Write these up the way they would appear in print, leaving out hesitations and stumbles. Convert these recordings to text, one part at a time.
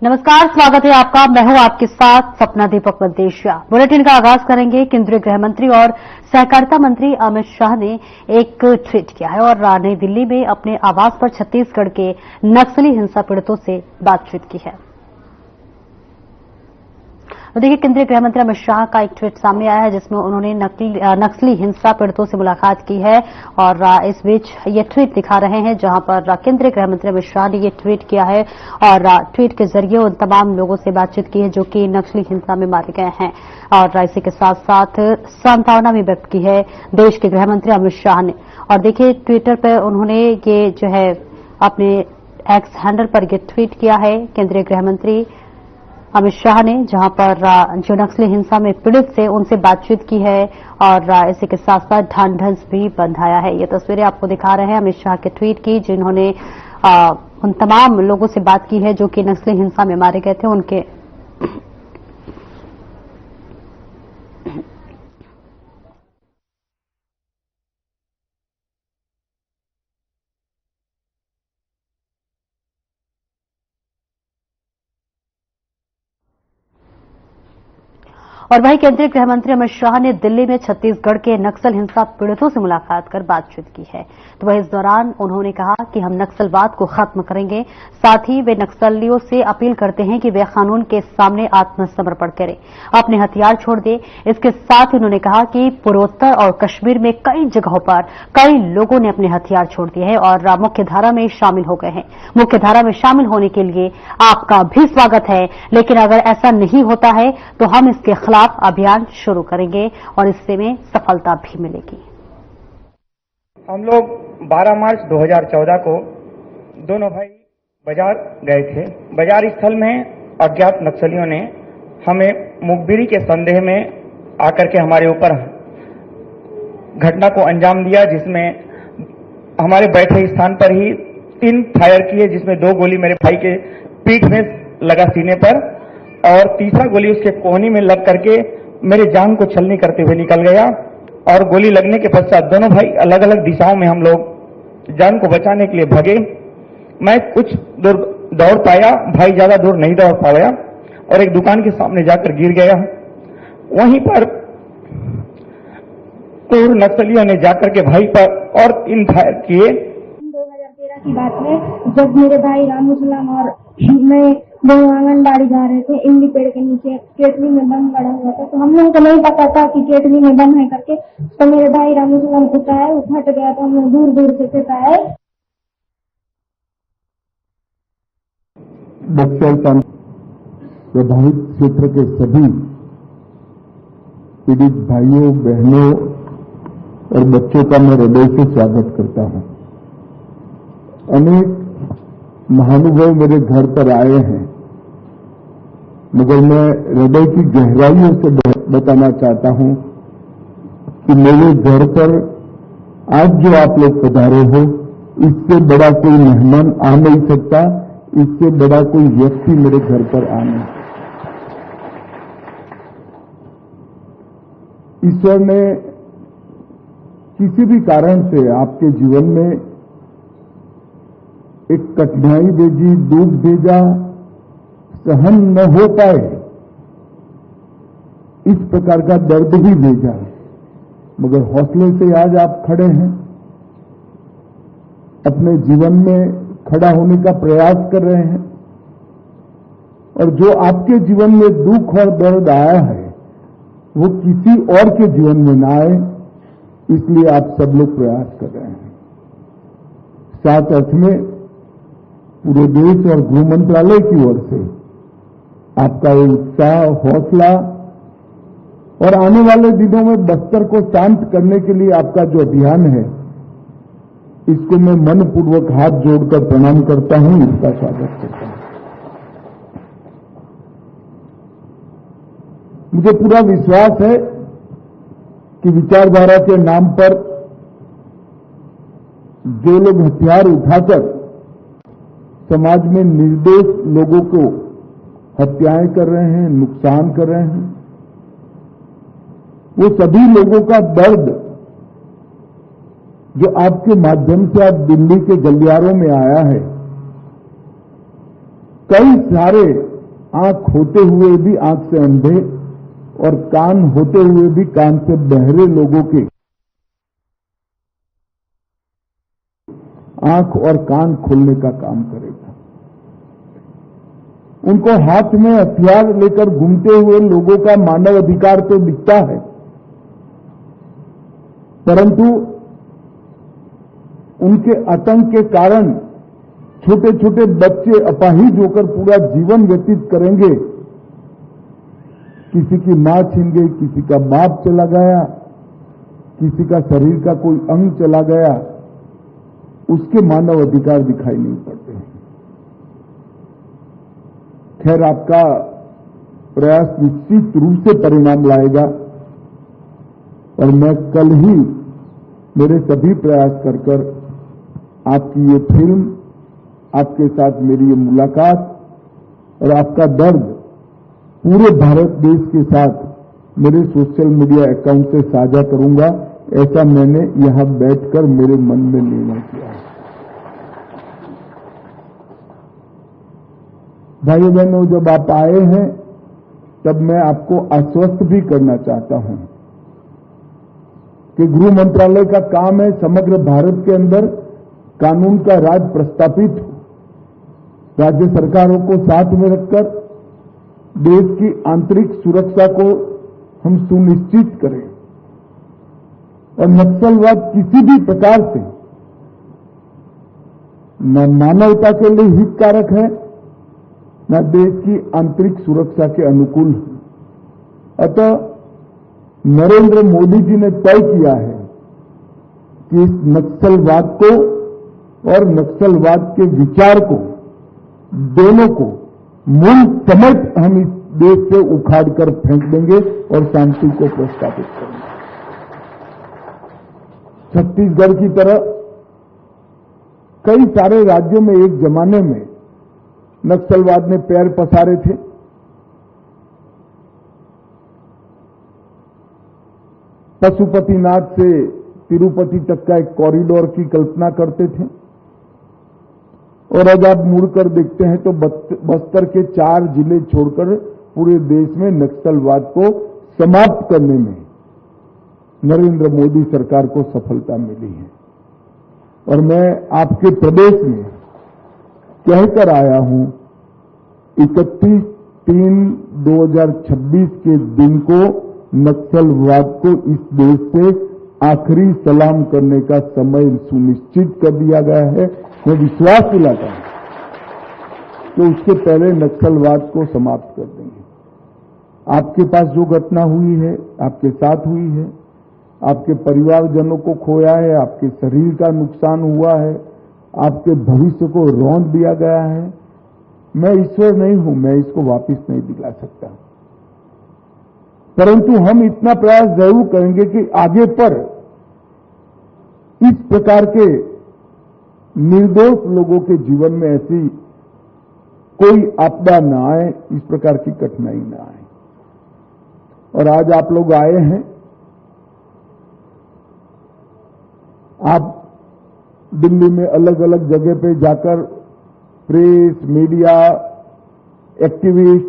नमस्कार, स्वागत है आपका। मैं हूं आपके साथ सपना दीपक मल्तेशिया। बुलेटिन का आगाज करेंगे। केंद्रीय गृह मंत्री और सहकारिता मंत्री अमित शाह ने एक ट्वीट किया है और नई दिल्ली में अपने आवास पर छत्तीसगढ़ के नक्सली हिंसा पीड़ितों से बातचीत की है। तो देखिए, केंद्रीय गृह मंत्री अमित शाह का एक ट्वीट सामने आया है जिसमें उन्होंने नक्सली हिंसा पीड़ितों से मुलाकात की है और इस बीच ये ट्वीट दिखा रहे हैं जहां पर केंद्रीय गृह मंत्री अमित शाह ने ये ट्वीट किया है और ट्वीट के जरिए उन तमाम लोगों से बातचीत की है जो कि नक्सली हिंसा में मारे गए हैं और इसी के साथ साथ सांत्वना भी व्यक्त की है देश के गृह मंत्री अमित शाह ने। और देखिए, ट्विटर पर उन्होंने ये जो है अपने एक्स हैंडल पर ये ट्वीट किया है केंद्रीय गृह मंत्री अमित शाह ने, जहां पर जो नक्सली हिंसा में पीड़ित थे उनसे बातचीत की है और इसी के साथ साथ ढांढस भी बंधाया है। ये तस्वीरें आपको दिखा रहे हैं अमित शाह के ट्वीट की, जिन्होंने उन तमाम लोगों से बात की है जो कि नक्सली हिंसा में मारे गए थे उनके। और वहीं केंद्रीय गृह मंत्री अमित शाह ने दिल्ली में छत्तीसगढ़ के नक्सल हिंसा पीड़ितों से मुलाकात कर बातचीत की है। तो वह इस दौरान उन्होंने कहा कि हम नक्सलवाद को खत्म करेंगे। साथ ही वे नक्सलियों से अपील करते हैं कि वे कानून के सामने आत्मसमर्पण करें, अपने हथियार छोड़ दें। इसके साथ ही उन्होंने कहा कि पूर्वोत्तर और कश्मीर में कई जगहों पर कई लोगों ने अपने हथियार छोड़ दिए हैं और मुख्यधारा में शामिल हो गए हैं। मुख्यधारा में शामिल होने के लिए आपका भी स्वागत है, लेकिन अगर ऐसा नहीं होता है तो हम इसके खिलाफ अभियान शुरू करेंगे और इससे में सफलता भी मिलेगी। हम लोग 12 मार्च 2014 को दोनों भाई बाजार गए थे। बाजार स्थल में अज्ञात नक्सलियों ने हमें मुखबिरी के संदेह में आकर के हमारे ऊपर घटना को अंजाम दिया, जिसमें हमारे बैठे स्थान पर ही 3 फायर किए, जिसमें 2 गोली मेरे भाई के पीठ में लगा सीने पर और तीसरा गोली उसके कोहनी में लग करके मेरे जान को छलनी करते हुए निकल गया। और गोली लगने के पश्चात दोनों भाई अलग अलग दिशाओं में हम लोग जान को बचाने के लिए भागे। मैं कुछ दूर दौड़ पाया, भाई ज्यादा दूर नहीं दौड़ पाया और एक दुकान के सामने जाकर गिर गया। वहीं पर क्रूर नक्सलियों ने जाकर के भाई पर और 3 फायर किए। 2013 की बात है, जब मेरे भाई रामूसलाम और मैं दोनों आंगनबाड़ी जा रहे थे। इमली पेड़ के नीचे केटली में बम गड़ा हुआ था, तो हम लोगों को नहीं पता था कि केटली में बम है करके। तो मेरे भाई रामूसलाम उठाया, वो फट गया तो हम लोग दूर दूर से फेंकाए। बक्सर प्रभावित क्षेत्र के सभी पीड़ित भाइयों, बहनों और बच्चों का मैं हृदय से स्वागत करता हूं। अनेक महानुभाव मेरे घर पर आए हैं, मगर मैं हृदय की गहराइयों से बताना चाहता हूं कि मेरे घर पर आज जो आप लोग पधारे हो, इससे बड़ा कोई मेहमान आ नहीं सकता, इससे बड़ा कोई व्यक्ति मेरे घर पर आ नहीं। ईश्वर ने किसी भी कारण से आपके जीवन में एक कठिनाई भेजी, दुख भेजा, सहन न हो पाए इस प्रकार का दर्द भी भेजा, मगर हौसले से आज आप खड़े हैं, अपने जीवन में खड़ा होने का प्रयास कर रहे हैं। और जो आपके जीवन में दुख और दर्द आया है वो किसी और के जीवन में ना आए, इसलिए आप सब लोग प्रयास कर रहे हैं। साथ अर्थ में पूरे देश और गृह मंत्रालय की ओर से आपका ये उत्साह, हौसला और आने वाले दिनों में बस्तर को शांत करने के लिए आपका जो अभियान है, इसको मैं मनपूर्वक हाथ जोड़कर प्रणाम करता हूं, इसका स्वागत करता हूं। मुझे पूरा विश्वास है कि विचारधारा के नाम पर जो लोग हथियार उठाकर समाज में निर्दोष लोगों को हत्याएं कर रहे हैं, नुकसान कर रहे हैं, वो सभी लोगों का दर्द जो आपके माध्यम से आज दिल्ली के गलियारों में आया है, कई सारे आंख होते हुए भी आंख से अंधे और कान होते हुए भी कान से बहरे लोगों के आंख और कान खोलने का काम करेगा। उनको हाथ में हथियार लेकर घूमते हुए लोगों का मानव अधिकार तो दिखता है, परंतु उनके आतंक के कारण छोटे छोटे बच्चे अपाहिज होकर पूरा जीवन व्यतीत करेंगे। किसी की मां छीन गई, किसी का बाप चला गया, किसी का शरीर का कोई अंग चला गया, उसके मानव अधिकार दिखाई नहीं पड़ते हैं। खैर, आपका प्रयास निश्चित रूप से परिणाम लाएगा और मैं कल ही मेरे सभी प्रयास कर आपकी ये फिल्म, आपके साथ मेरी ये मुलाकात और आपका दर्द पूरे भारत देश के साथ मेरे सोशल मीडिया अकाउंट से साझा करूंगा। ऐसा मैंने यहां बैठकर मेरे मन में निर्णय किया है। भाइयों बहनों, जब आप आए हैं तब मैं आपको आश्वस्त भी करना चाहता हूं कि गृह मंत्रालय का काम है समग्र भारत के अंदर कानून का राज प्रस्थापित हो, राज्य सरकारों को साथ में रखकर देश की आंतरिक सुरक्षा को हम सुनिश्चित करें और नक्सलवाद किसी भी प्रकार से न मानवता के लिए हितकारक है न देश की आंतरिक सुरक्षा के अनुकूल है। अतः नरेंद्र मोदी जी ने तय किया है कि इस नक्सलवाद को और नक्सलवाद के विचार को, दोनों को मूल समेत हम इस देश से उखाड़कर फेंक देंगे और शांति को प्रस्तावित करेंगे। छत्तीसगढ़ की तरह कई सारे राज्यों में एक जमाने में नक्सलवाद ने पैर पसारे थे। पशुपतिनाथ से तिरुपति तक का एक कॉरिडोर की कल्पना करते थे और अब आप मुड़कर देखते हैं तो बस्तर के 4 जिले छोड़कर पूरे देश में नक्सलवाद को समाप्त करने में नरेंद्र मोदी सरकार को सफलता मिली है। और मैं आपके प्रदेश में कहकर आया हूं 31/3/2026 के दिन को नक्सलवाद को इस देश से आखिरी सलाम करने का समय सुनिश्चित कर दिया गया है। मैं विश्वास दिलाता हूं कि उसके पहले नक्सलवाद को समाप्त कर देंगे। आपके पास जो घटना हुई है, आपके साथ हुई है, आपके परिवारजनों को खोया है, आपके शरीर का नुकसान हुआ है, आपके भविष्य को रौंद दिया गया है। मैं ईश्वर नहीं हूं, मैं इसको वापस नहीं दिला सकता, परंतु हम इतना प्रयास जरूर करेंगे कि आगे पर इस प्रकार के निर्दोष लोगों के जीवन में ऐसी कोई आपदा न आए, इस प्रकार की कठिनाई न आए। और आज आप लोग आए हैं, आप दिल्ली में अलग अलग जगह पे जाकर प्रेस, मीडिया, एक्टिविस्ट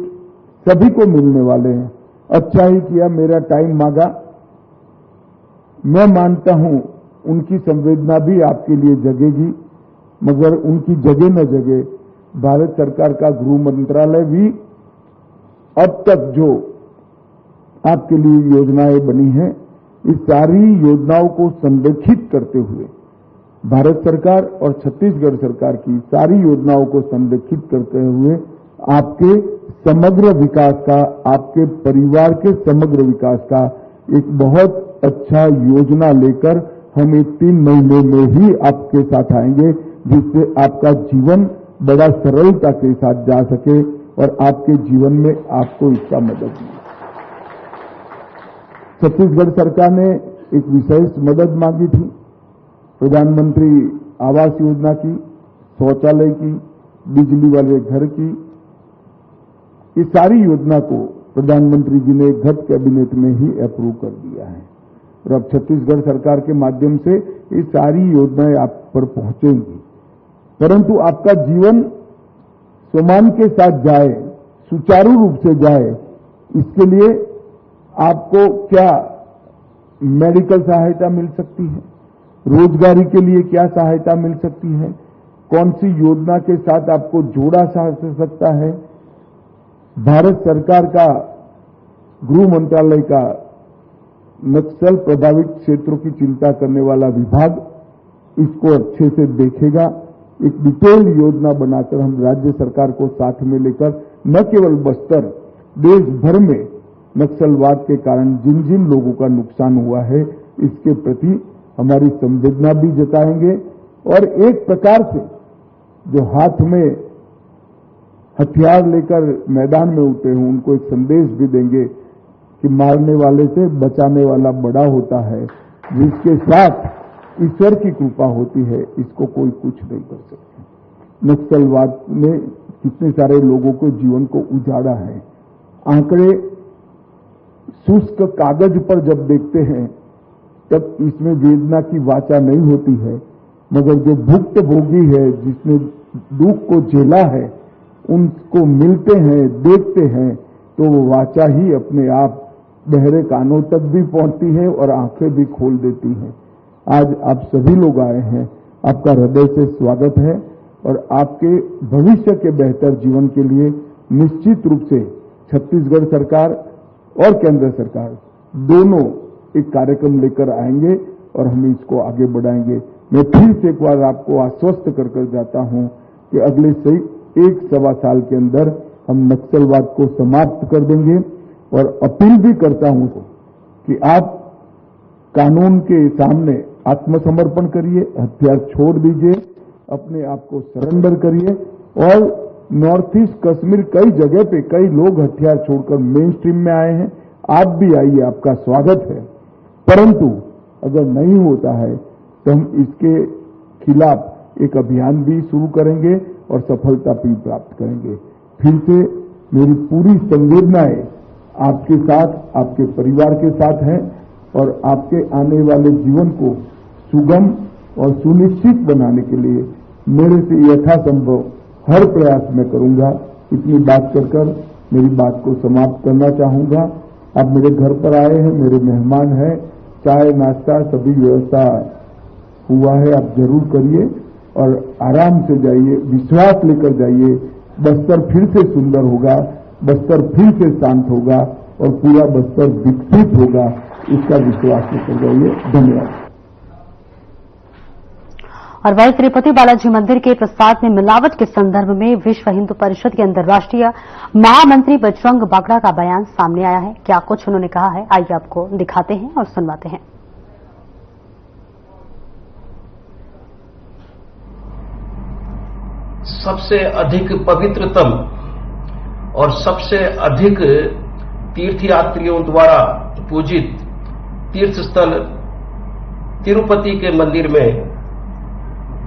सभी को मिलने वाले हैं। अच्छा ही किया, मेरा टाइम मांगा। मैं मानता हूं उनकी संवेदना भी आपके लिए जगेगी, मगर उनकी जगह न जगह भारत सरकार का गृह मंत्रालय भी अब तक जो आपके लिए योजनाएं बनी हैं, इस सारी योजनाओं को संरेखित करते हुए भारत सरकार और छत्तीसगढ़ सरकार की सारी योजनाओं को संरेखित करते हुए आपके समग्र विकास का, आपके परिवार के समग्र विकास का एक बहुत अच्छा योजना लेकर हम 3 महीने में ही आपके साथ आएंगे, जिससे आपका जीवन बड़ा सरलता के साथ जा सके और आपके जीवन में आपको इसका मदद मिले। छत्तीसगढ़ सरकार ने एक विशेष मदद मांगी थी, प्रधानमंत्री आवास योजना की, शौचालय की, बिजली वाले घर की। इस सारी योजना को प्रधानमंत्री जी ने गत कैबिनेट में ही अप्रूव कर दिया है और अब छत्तीसगढ़ सरकार के माध्यम से ये सारी योजनाएं आप पर पहुंचेंगी। परंतु आपका जीवन सम्मान के साथ जाए, सुचारू रूप से जाए, इसके लिए आपको क्या मेडिकल सहायता मिल सकती है, रोजगारी के लिए क्या सहायता मिल सकती है, कौन सी योजना के साथ आपको जोड़ा जा सकता है। भारत सरकार का गृह मंत्रालय का नक्सल प्रभावित क्षेत्रों की चिंता करने वाला विभाग इसको अच्छे से देखेगा। एक डिटेल योजना बनाकर हम राज्य सरकार को साथ में लेकर न केवल बस्तर, देश भर में नक्सलवाद के कारण जिन जिन लोगों का नुकसान हुआ है इसके प्रति हमारी संवेदना भी जताएंगे और एक प्रकार से जो हाथ में हथियार लेकर मैदान में उतरे हों उनको एक संदेश भी देंगे कि मारने वाले से बचाने वाला बड़ा होता है, जिसके साथ ईश्वर की कृपा होती है, इसको कोई कुछ नहीं कर सकता। नक्सलवाद ने कितने सारे लोगों को जीवन को उजाड़ा है। आंकड़े शुष्क कागज पर जब देखते हैं तब इसमें वेदना की वाचा नहीं होती है, मगर जो भुक्त भोगी है, जिसने दुख को झेला है, उनको मिलते हैं, देखते हैं, तो वो वाचा ही अपने आप बहरे कानों तक भी पहुंचती है और आंखें भी खोल देती हैं। आज आप सभी लोग आए हैं, आपका हृदय से स्वागत है और आपके भविष्य के बेहतर जीवन के लिए निश्चित रूप से छत्तीसगढ़ सरकार और केंद्र सरकार दोनों एक कार्यक्रम लेकर आएंगे और हम इसको आगे बढ़ाएंगे। मैं फिर से एक बार आपको आश्वस्त कर जाता हूं कि अगले एक सवा साल के अंदर हम नक्सलवाद को समाप्त कर देंगे और अपील भी करता हूं कि आप कानून के सामने आत्मसमर्पण करिए, हथियार छोड़ दीजिए, अपने आप को सरेंडर करिए। और नॉर्थ ईस्ट कश्मीर कई जगह पे कई लोग हथियार छोड़कर मेन स्ट्रीम में आए हैं, आप भी आइए, आपका स्वागत है। परंतु अगर नहीं होता है तो हम इसके खिलाफ एक अभियान भी शुरू करेंगे और सफलता भी प्राप्त करेंगे। फिर से मेरी पूरी संवेदनाएं आपके साथ, आपके परिवार के साथ हैं और आपके आने वाले जीवन को सुगम और सुनिश्चित बनाने के लिए मेरे से यथासंभव हर प्रयास मैं करूंगा। इतनी बात कर मेरी बात को समाप्त करना चाहूंगा। आप मेरे घर पर आए हैं, मेरे मेहमान हैं, चाय नाश्ता सभी व्यवस्था हुआ है, आप जरूर करिए और आराम से जाइए, विश्वास लेकर जाइए। बस्तर फिर से सुंदर होगा, बस्तर फिर से शांत होगा और पूरा बस्तर विकसित होगा, इसका विश्वास लेकर जाइए। धन्यवाद। और वहीं तिरुपति बालाजी मंदिर के प्रसाद में मिलावट के संदर्भ में विश्व हिंदू परिषद के अंतर्राष्ट्रीय महामंत्री बजरंग बागड़ा का बयान सामने आया है। क्या कुछ उन्होंने कहा है, आइए आपको दिखाते हैं और सुनवाते हैं। सबसे अधिक पवित्रतम और सबसे अधिक तीर्थयात्रियों द्वारा पूजित तीर्थस्थल तिरुपति के मंदिर में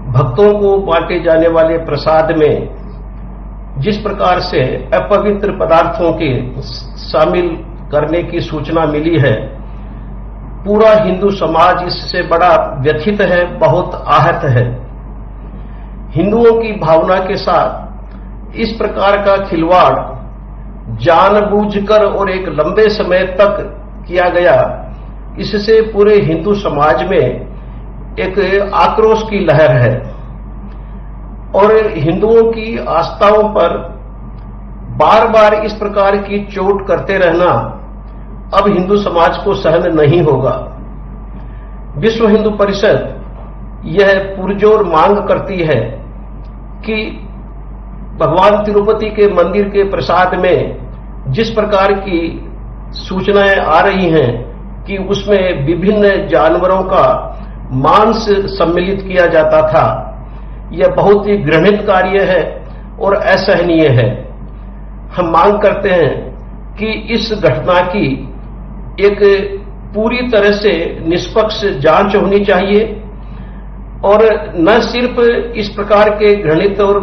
भक्तों को बांटे जाने वाले प्रसाद में जिस प्रकार से अपवित्र पदार्थों के शामिल करने की सूचना मिली है, पूरा हिंदू समाज इससे बड़ा व्यथित है, बहुत आहत है। हिंदुओं की भावना के साथ इस प्रकार का खिलवाड़ जानबूझकर और एक लंबे समय तक किया गया, इससे पूरे हिंदू समाज में एक आक्रोश की लहर है और हिंदुओं की आस्थाओं पर बार बार इस प्रकार की चोट करते रहना अब हिंदू समाज को सहन नहीं होगा। विश्व हिंदू परिषद यह पुरजोर मांग करती है कि भगवान तिरुपति के मंदिर के प्रसाद में जिस प्रकार की सूचनाएं आ रही हैं कि उसमें विभिन्न जानवरों का मांस सम्मिलित किया जाता था, यह बहुत ही घृणित कार्य है और असहनीय है। हम मांग करते हैं कि इस घटना की एक पूरी तरह से निष्पक्ष जांच होनी चाहिए और न सिर्फ इस प्रकार के घृणित और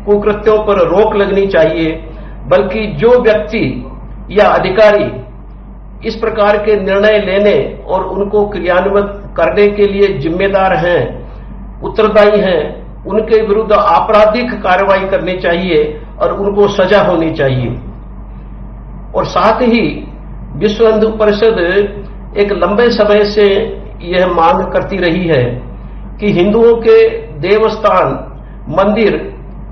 कुकृत्यों पर रोक लगनी चाहिए, बल्कि जो व्यक्ति या अधिकारी इस प्रकार के निर्णय लेने और उनको क्रियान्वित करने के लिए जिम्मेदार हैं, उत्तरदायी हैं, उनके विरुद्ध आपराधिक कार्रवाई करनी चाहिए और उनको सजा होनी चाहिए। और साथ ही विश्व हिंदू परिषद एक लंबे समय से यह मांग करती रही है कि हिंदुओं के देवस्थान मंदिर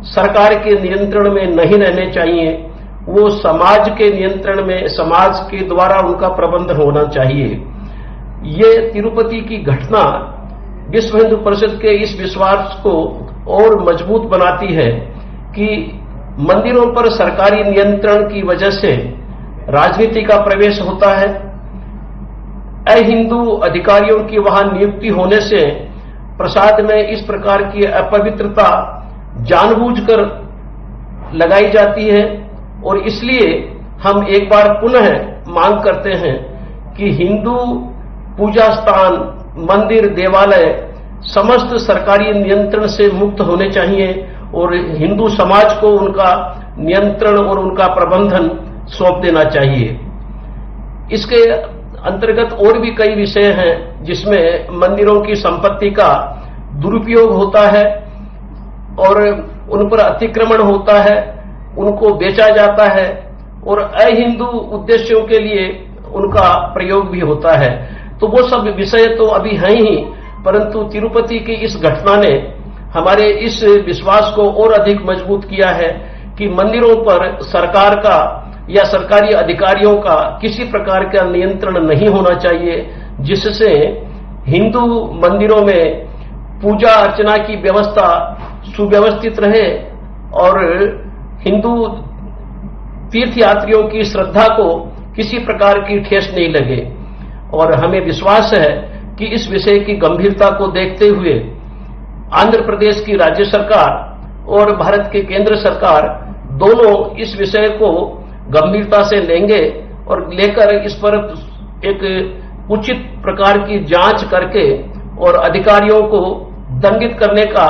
सरकार के नियंत्रण में नहीं रहने चाहिए, वो समाज के नियंत्रण में, समाज के द्वारा उनका प्रबंधन होना चाहिए। ये तिरुपति की घटना विश्व हिंदू परिषद के इस विश्वास को और मजबूत बनाती है कि मंदिरों पर सरकारी नियंत्रण की वजह से राजनीति का प्रवेश होता है। अहिंदू अधिकारियों की वहां नियुक्ति होने से प्रसाद में इस प्रकार की अपवित्रता जानबूझकर लगाई जाती है और इसलिए हम एक बार पुनः मांग करते हैं कि हिंदू पूजा स्थान, मंदिर, देवालय समस्त सरकारी नियंत्रण से मुक्त होने चाहिए और हिंदू समाज को उनका नियंत्रण और उनका प्रबंधन सौंप देना चाहिए। इसके अंतर्गत और भी कई विषय हैं जिसमें मंदिरों की संपत्ति का दुरुपयोग होता है और उन पर अतिक्रमण होता है, उनको बेचा जाता है और अहिंदू उद्देश्यों के लिए उनका प्रयोग भी होता है। तो वो सब विषय तो अभी हैं ही, परंतु तिरुपति की इस घटना ने हमारे इस विश्वास को और अधिक मजबूत किया है कि मंदिरों पर सरकार का या सरकारी अधिकारियों का किसी प्रकार का नियंत्रण नहीं होना चाहिए, जिससे हिंदू मंदिरों में पूजा अर्चना की व्यवस्था सुव्यवस्थित रहे और हिंदू तीर्थयात्रियों की श्रद्धा को किसी प्रकार की ठेस नहीं लगे। और हमें विश्वास है कि इस विषय की गंभीरता को देखते हुए आंध्र प्रदेश की राज्य सरकार और भारत की केंद्र सरकार दोनों इस विषय को गंभीरता से लेंगे और लेकर इस पर एक उचित प्रकार की जांच करके और अधिकारियों को दंडित करने का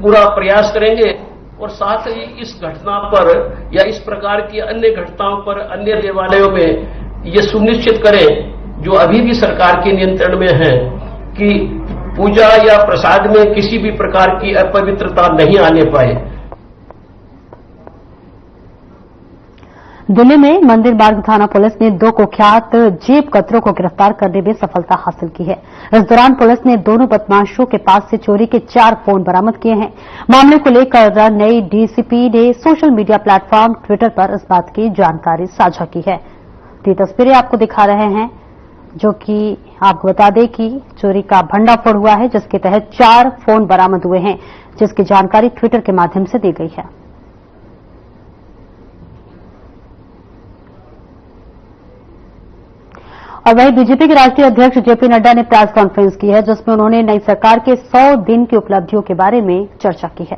पूरा प्रयास करेंगे और साथ ही इस घटना पर या इस प्रकार की अन्य घटनाओं पर अन्य देवालयों में ये सुनिश्चित करें जो अभी भी सरकार के नियंत्रण में है कि पूजा या प्रसाद में किसी भी प्रकार की अपवित्रता नहीं आने पाए। दिल्ली में मंदिर मार्ग थाना पुलिस ने 2 कुख्यात जेब कतरों को गिरफ्तार करने में सफलता हासिल की है। इस दौरान पुलिस ने दोनों बदमाशों के पास से चोरी के 4 फोन बरामद किए हैं। मामले को लेकर नई डीसीपी ने सोशल मीडिया प्लेटफॉर्म ट्विटर पर इस बात की जानकारी साझा की है। ये तस्वीरें आपको दिखा रहे हैं, जो कि आपको बता दें कि चोरी का भंडाफोड़ हुआ है, जिसके तहत 4 फोन बरामद हुए हैं, जिसकी जानकारी ट्विटर के माध्यम से दी गई है। और वहीं बीजेपी के राष्ट्रीय अध्यक्ष जेपी नड्डा ने प्रेस कॉन्फ्रेंस की है, जिसमें उन्होंने नई सरकार के 100 दिन की उपलब्धियों के बारे में चर्चा की है।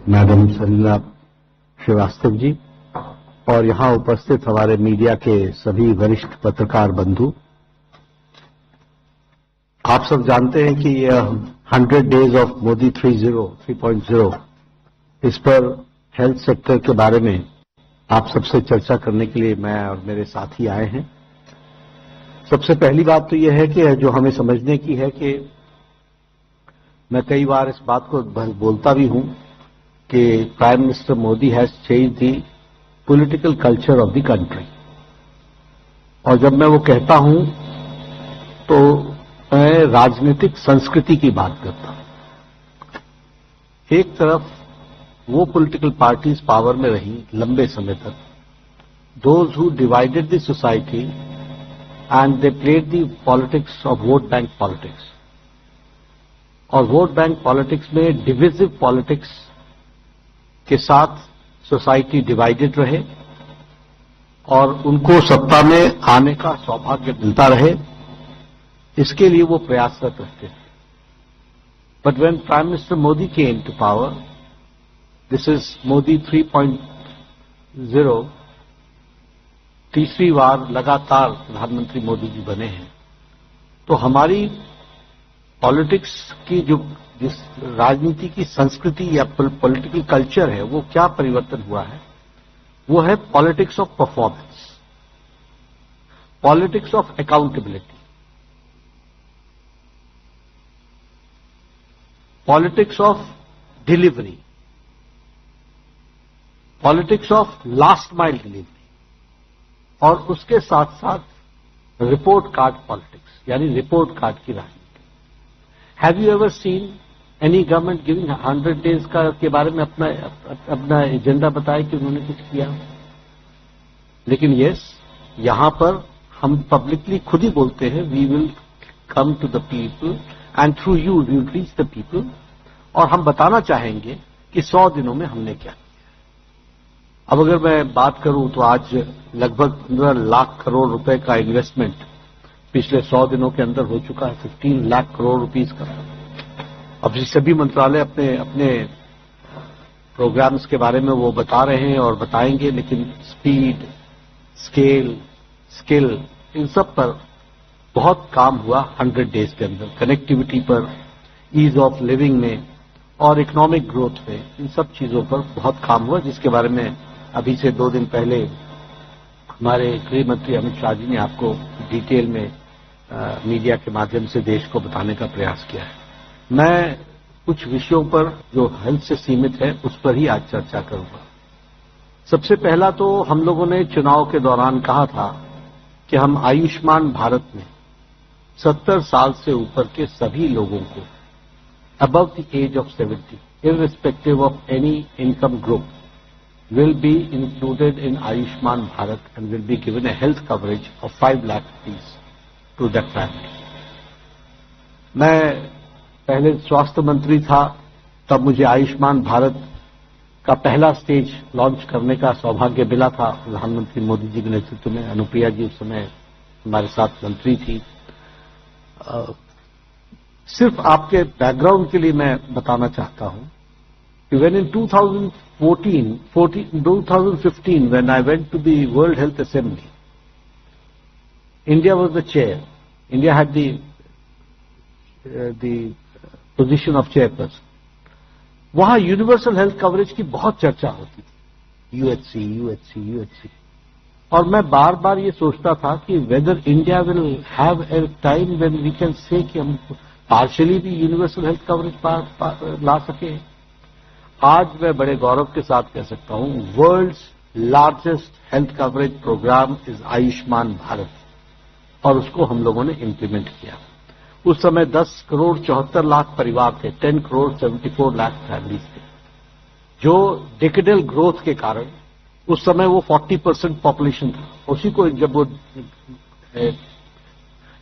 मैडम सलीला श्रीवास्तव जी और यहां उपस्थित हमारे मीडिया के सभी वरिष्ठ पत्रकार बंधु, आप सब जानते हैं कि यह 100 डेज ऑफ मोदी 3.0 इस पर हेल्थ सेक्टर के बारे में आप सबसे चर्चा करने के लिए मैं और मेरे साथी आए हैं। सबसे पहली बात तो यह है कि जो हमें समझने की है कि मैं कई बार इस बात को बोलता भी हूं कि prime minister Modi has change the political culture of the country. और जब मैं वो कहता हूं तो मैं राजनीतिक संस्कृति की बात करता हूं। एक तरफ वो पॉलिटिकल पार्टीज पावर में रही लंबे समय तक, those who divided the society and they played the politics of vote bank politics. और वोट बैंक पॉलिटिक्स में डिविजिव पॉलिटिक्स के साथ सोसाइटी डिवाइडेड रहे और उनको सत्ता में आने का सौभाग्य मिलता रहे, इसके लिए वो प्रयासरत रहते थे। But when prime minister Modi came to power, this is Modi 3.0, तीसरी बार लगातार प्रधानमंत्री मोदी जी बने हैं, तो हमारी पॉलिटिक्स की जो जिस राजनीति की संस्कृति या पॉलिटिकल कल्चर है वो क्या परिवर्तन हुआ है, वो है politics of performance, politics of accountability, politics of delivery, politics of last mile delivery और उसके साथ साथ रिपोर्ट कार्ड पॉलिटिक्स, यानी रिपोर्ट कार्ड की राजनीति। Have you ever seen any government giving 100 days का के बारे में अपना एजेंडा बताया कि उन्होंने कुछ किया? लेकिन यस, यहां पर हम पब्लिकली खुद ही बोलते हैं we will come to the people and through you we will reach the people, और हम बताना चाहेंगे कि 100 दिनों में हमने क्या किया। अब अगर मैं बात करूं तो आज लगभग 15 लाख करोड़ रुपए का इन्वेस्टमेंट पिछले 100 दिनों के अंदर हो चुका है, 15 लाख करोड़ रुपीस का। अब सभी मंत्रालय अपने अपने प्रोग्राम्स के बारे में वो बता रहे हैं और बताएंगे, लेकिन स्पीड, स्केल, स्किल, इन सब पर बहुत काम हुआ 100 डेज के अंदर। कनेक्टिविटी पर, ईज ऑफ लिविंग में और इकोनॉमिक ग्रोथ में, इन सब चीजों पर बहुत काम हुआ, जिसके बारे में अभी से 2 दिन पहले हमारे गृह मंत्री अमित शाह जी ने आपको डिटेल में मीडिया के माध्यम से देश को बताने का प्रयास किया है। मैं कुछ विषयों पर जो हेल्थ से सीमित है उस पर ही आज चर्चा करूंगा। सबसे पहला तो हम लोगों ने चुनाव के दौरान कहा था कि हम आयुष्मान भारत में 70 साल से ऊपर के सभी लोगों को above the age of 70, irrespective of any income group, will be included in Ayushman Bharat and will be given a health coverage of 5 lakh rupees to that family. मैं पहले स्वास्थ्य मंत्री था, तब मुझे आयुष्मान भारत का पहला स्टेज लॉन्च करने का सौभाग्य मिला था प्रधानमंत्री मोदी जी के नेतृत्व में। अनुप्रिया जी उस समय हमारे साथ मंत्री थी। सिर्फ आपके बैकग्राउंड के लिए मैं बताना चाहता हूं कि when in 2015 when I went to the World Health Assembly, India was the chair. India had the position of chairperson. वहां यूनिवर्सल हेल्थ कवरेज की बहुत चर्चा होती थी, यूएचसी, और मैं बार बार ये सोचता था कि whether India will have a time when we can say कि हम पार्शियली भी यूनिवर्सल हेल्थ कवरेज ला सके। आज मैं बड़े गौरव के साथ कह सकता हूं world's largest health coverage programme is Ayushman Bharat, और उसको हम लोगों ने इम्प्लीमेंट किया। उस समय 10 करोड़ 74 लाख परिवार थे, 10 करोड़ 74 लाख फैमिलीज थे, जो डिकेडल ग्रोथ के कारण उस समय वो 40% पॉपुलेशन था। उसी को जब वो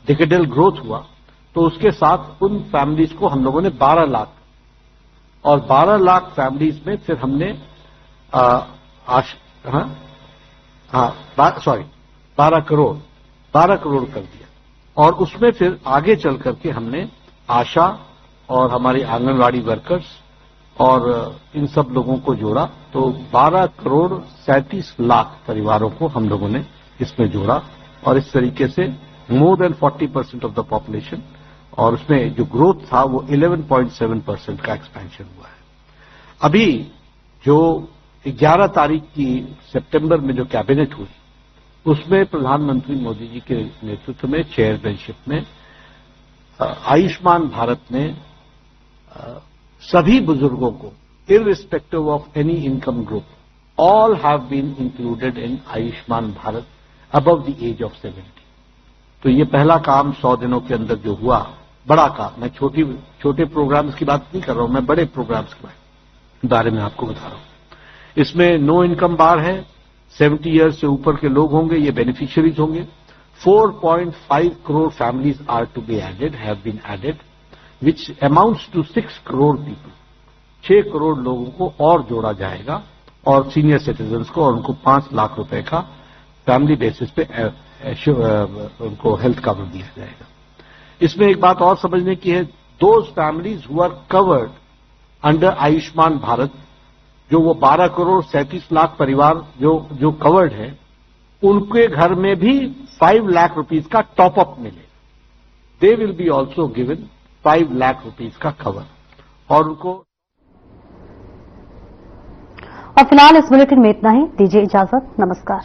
डिकेडल ग्रोथ हुआ तो उसके साथ उन फैमिलीज को हम लोगों ने 12 लाख, और 12 लाख फैमिलीज में फिर हमने 12 करोड़ कर दिया, और उसमें फिर आगे चल करके हमने आशा और हमारे आंगनवाड़ी वर्कर्स और इन सब लोगों को जोड़ा, तो 12 करोड़ 37 लाख परिवारों को हम लोगों ने इसमें जोड़ा, और इस तरीके से more than 40% of the population, और उसमें जो ग्रोथ था वो 11.7% का एक्सपेंशन हुआ है। अभी जो 11 तारीख की सितंबर में जो कैबिनेट हुई, उसमें प्रधानमंत्री मोदी जी के नेतृत्व में चेयरमैनशिप में आयुष्मान भारत ने सभी बुजुर्गों को irrespective of any income group, all have been included in Ayushman Bharat above the age of 70। तो ये पहला काम 100 दिनों के अंदर जो हुआ, बड़ा काम। मैं छोटे प्रोग्राम्स की बात नहीं कर रहा हूं, मैं बड़े प्रोग्राम्स के बारे में आपको बता रहा हूं। इसमें नो इनकम बार है, 70 ईयर्स से ऊपर के लोग होंगे, ये बेनिफिशियरीज होंगे। 4.5 crore families are to be added, have been added, which amounts to 6 crore people. 6 crore लोगों को और जोड़ा जाएगा, और सीनियर सिटीजन्स को, और उनको 5 लाख रुपए का फैमिली बेसिस पे उनको हेल्थ कवर दिया जाएगा। इसमें एक बात और समझने की है, those families who are covered under Ayushman Bharat, जो वो 12 करोड़ 37 लाख परिवार जो कवर्ड है, उनके घर में भी 5 लाख रुपीज का टॉपअप मिलेगा। They will be also given 5 lakh rupees का कवर, और उनको। और फिलहाल इस बुलेटिन में इतना ही। दीजिए इजाजत, नमस्कार।